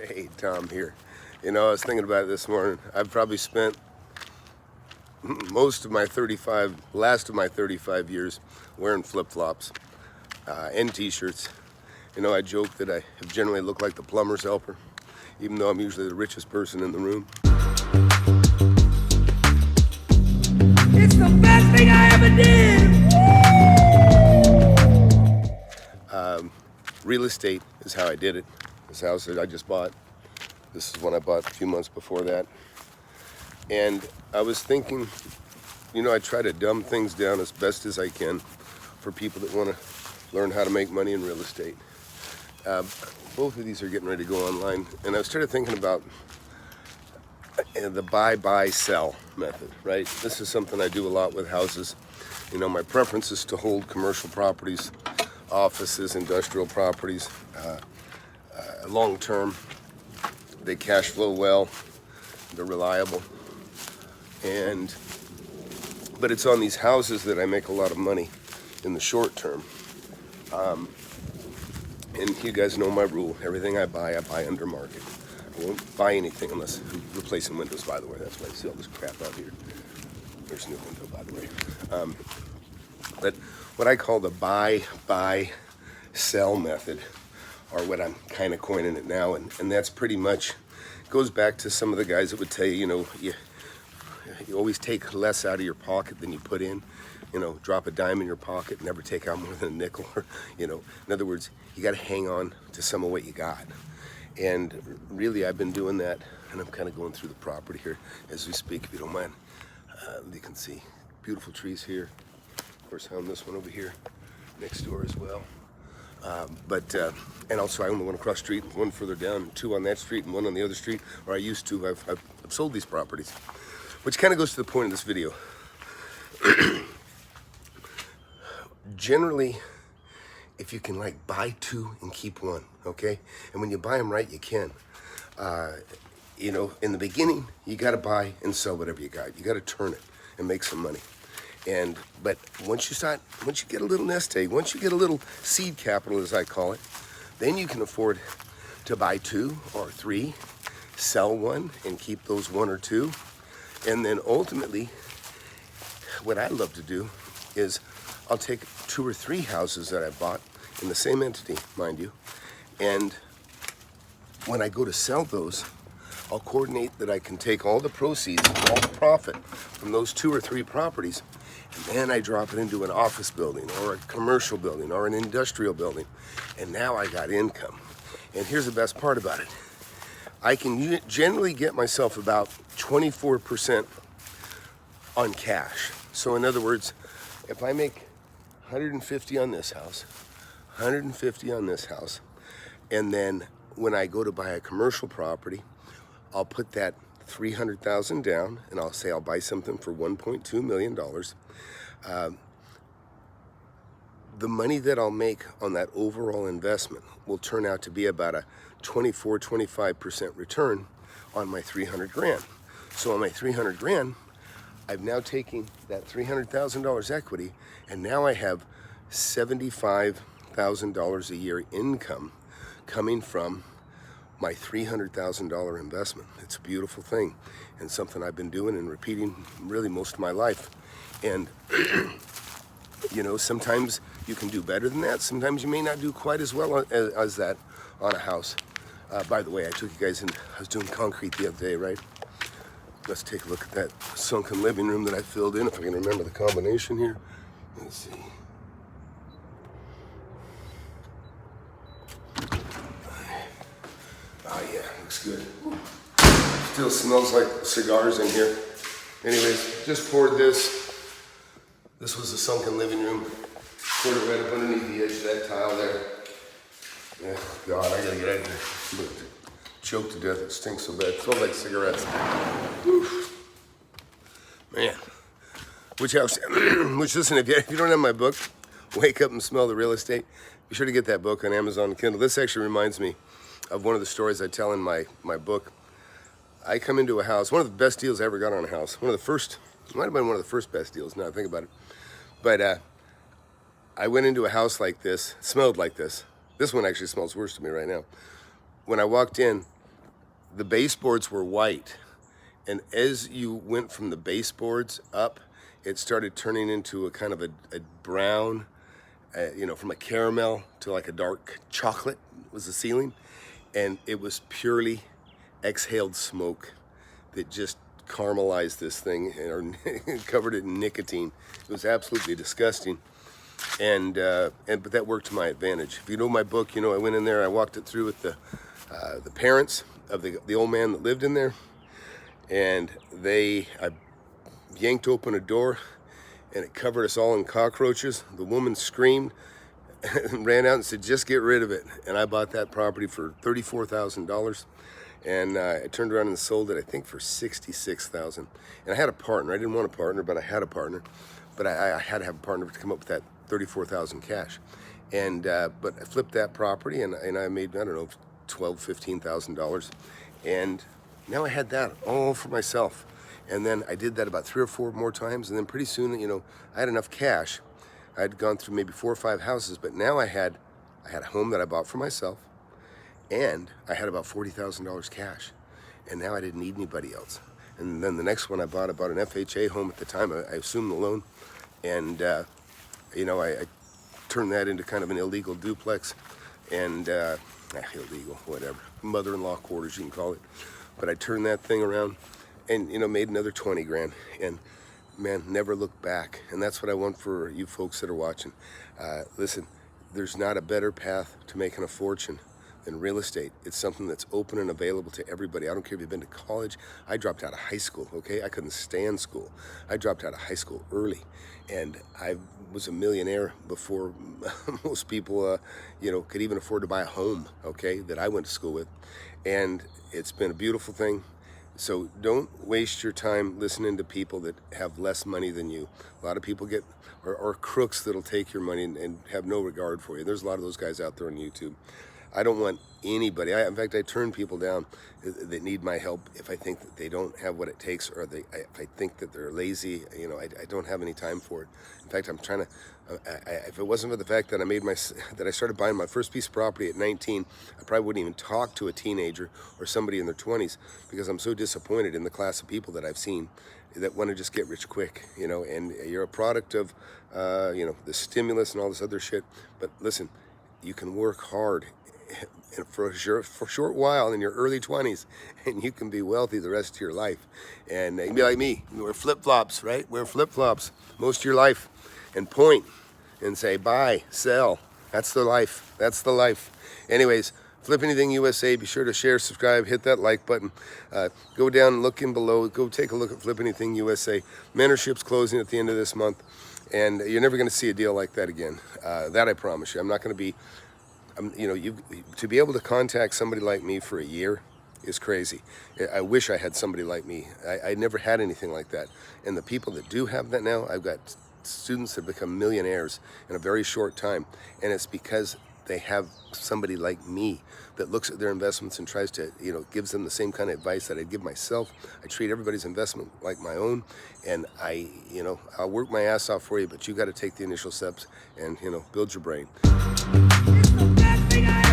Hey, Tom here. You know, I was thinking about it this morning. I've probably spent last of my 35 years wearing flip-flops and t-shirts. You know, I joke that I have generally looked like the plumber's helper, even though I'm usually the richest person in the room. It's the best thing I ever did! Real estate is how I did it. This house that I just bought, this is one I bought a few months before that. And I was thinking, you know, I try to dumb things down as best as I can for people that want to learn how to make money in real estate. Both of these are getting ready to go online, and I started thinking about the buy, sell method, right? This is something I do a lot with houses. You know, my preference is to hold commercial properties, offices, industrial properties, long term. They cash flow well, they're reliable, but it's on these houses that I make a lot of money in the short term. And you guys know my rule: everything I buy under market. I won't buy anything unless I'm replacing windows, by the way. That's why I see all this crap out here. There's a new window, by the way. But what I call the buy, sell method, or what I'm kind of coining it now, and that's pretty much goes back to some of the guys that would tell you, you know, you always take less out of your pocket than you put in. You know, drop a dime in your pocket, never take out more than a nickel. You know, in other words, you got to hang on to some of what you got. And really, I've been doing that, and I'm kind of going through the property here as we speak, if you don't mind. You can see beautiful trees here. Of course, I own this one over here next door as well. And also I own the one across the street, one further down, two on that street and one on the other street, or I used to. I've sold these properties, which kind of goes to the point of this video. Generally, if you can like buy two and keep one, okay? And when you buy them right, you can. You know, in the beginning, you got to buy and sell whatever you got. You got to turn it and make some money. But once you get a little nest egg, once you get a little seed capital, as I call it, then you can afford to buy two or three, sell one, and keep those one or two. And then ultimately, what I love to do is I'll take 2 or 3 houses that I bought in the same entity, mind you, and when I go to sell those, I'll coordinate that I can take all the proceeds, all the profit from those 2 or 3 properties, and then I drop it into an office building or a commercial building or an industrial building, and now I got income. And here's the best part about it. I can generally get myself about 24% on cash. So in other words, if I make 150 on this house, 150 on this house, and then when I go to buy a commercial property, I'll put that $300,000 down, and I'll say I'll buy something for $1.2 million. The money that I'll make on that overall investment will turn out to be about a 25% return on my 300 grand. So on my 300 grand, I've now taken that $300,000 equity, and now I have $75,000 a year income coming from my $300,000 investment. It's a beautiful thing, and something I've been doing and repeating really most of my life. And you know, sometimes you can do better than that. Sometimes you may not do quite as well as that on a house. By the way, I took you guys in, I was doing concrete the other day, right? Let's take a look at that sunken living room that I filled in, if I can remember the combination here. Let's see. Oh yeah, looks good. Still smells like cigars in here. Anyways, just poured this. This was a sunken living room. Poured it right up underneath the edge of that tile there. Yeah, God, I gotta get out of here. Choked to death, it stinks so bad. It smells like cigarettes. Oof. Man. Which listen, if you don't have my book, Wake Up and Smell the Real Estate, be sure to get that book on Amazon and Kindle. This actually reminds me of one of the stories I tell in my book. I come into a house, one of the best deals I ever got on a house. It might have been one of the first best deals, now I think about it. But I went into a house like this, it smelled like this. This one actually smells worse to me right now. When I walked in, the baseboards were white, and as you went from the baseboards up, it started turning into a kind of a brown, from a caramel to like a dark chocolate was the ceiling, and it was purely exhaled smoke that just caramelized this thing or covered it in nicotine. It was absolutely disgusting, and but that worked to my advantage. If you know my book, I went in there, I walked it through with the parents of the old man that lived in there, and I yanked open a door, and it covered us all in cockroaches. The woman screamed and ran out and said, "Just get rid of it." And I bought that property for $34,000, and I turned around and sold it, I think, for $66,000. And I had a partner. I didn't want a partner, but I had a partner. But I had to have a partner to come up with that $34,000 cash. And but I flipped that property, and I made, I don't know, $12,000-$15,000, and now I had that all for myself. And then I did that about 3 or 4 more times, and then pretty soon, I had enough cash. I'd gone through maybe 4 or 5 houses, but now I had a home that I bought for myself, and I had about $40,000 cash, and now I didn't need anybody else. And then the next one I bought an FHA home at the time. I assumed the loan, and I turned that into kind of an illegal duplex, and illegal, whatever, mother-in-law quarters, you can call it. But I turned that thing around and, made another 20 grand. And man, never look back. And that's what I want for you folks that are watching. Listen, there's not a better path to making a fortune than real estate. It's something that's open and available to everybody. I don't care if you've been to college. I dropped out of high school, okay? I couldn't stand school. I dropped out of high school early, and I was a millionaire before most people, could even afford to buy a home, okay, that I went to school with. And it's been a beautiful thing. So don't waste your time listening to people that have less money than you. A lot of people are crooks that'll take your money and have no regard for you. There's a lot of those guys out there on YouTube. I don't want anybody. In fact, I turn people down that need my help if I think that they don't have what it takes, or if I think that they're lazy. I don't have any time for it. In fact, I'm trying to. If it wasn't for the fact that I started buying my first piece of property at 19, I probably wouldn't even talk to a teenager or somebody in their 20s, because I'm so disappointed in the class of people that I've seen that want to just get rich quick. And you're a product of the stimulus and all this other shit. But listen, you can work hard for a short while in your early 20s, and you can be wealthy the rest of your life. And you can be like me, wear flip-flops, right? Wear flip-flops most of your life, and point and say buy, sell. That's the life. That's the life. Anyways, FlipAnything USA, be sure to share, subscribe, hit that like button. Go down and look in below. Go take a look at FlipAnything USA. Mentorship's closing at the end of this month, and you're never going to see a deal like that again. That I promise you. I'm not going to be to be able to contact somebody like me for a year is crazy. I wish I had somebody like me. I never had anything like that. And the people that do have that now, I've got students that become millionaires in a very short time. And it's because they have somebody like me that looks at their investments and tries to, gives them the same kind of advice that I'd give myself. I treat everybody's investment like my own. And I'll work my ass off for you, but you got to take the initial steps and, build your brain. It's the best thing I